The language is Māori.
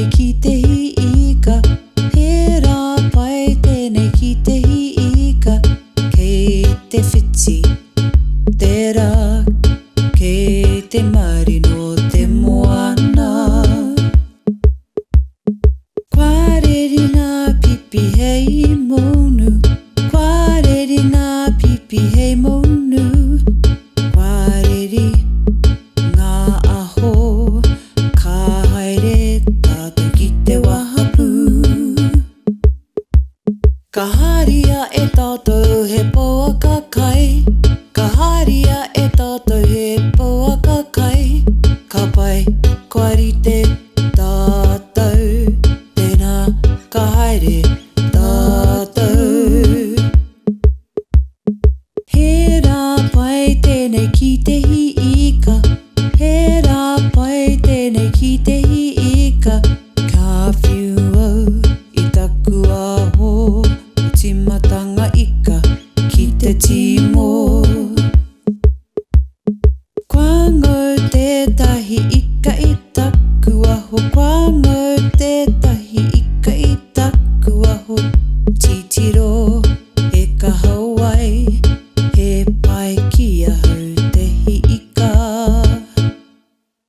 tēnei ki te hi ika, he rā pai tēnei ki te hi ika, kei te whiti, te rā, kei te marino te moana. Kwareri ngā pipi hei monu, kwareri ngā pipi hei monu, kwareri ngā aho, ka haere tātou ki te wahapū. Ka haria e tātou he poaka kai, ka haria e tātou he poaka kai, ka pai koari te tātou, tēnā ka haere tātou. He rā pai tēnei ki te hi ika, he rā pai tēnei ki te hi ika, ka whiu au i taku aho, o timatanga ika ki te timo. Kua ngau tētahi ika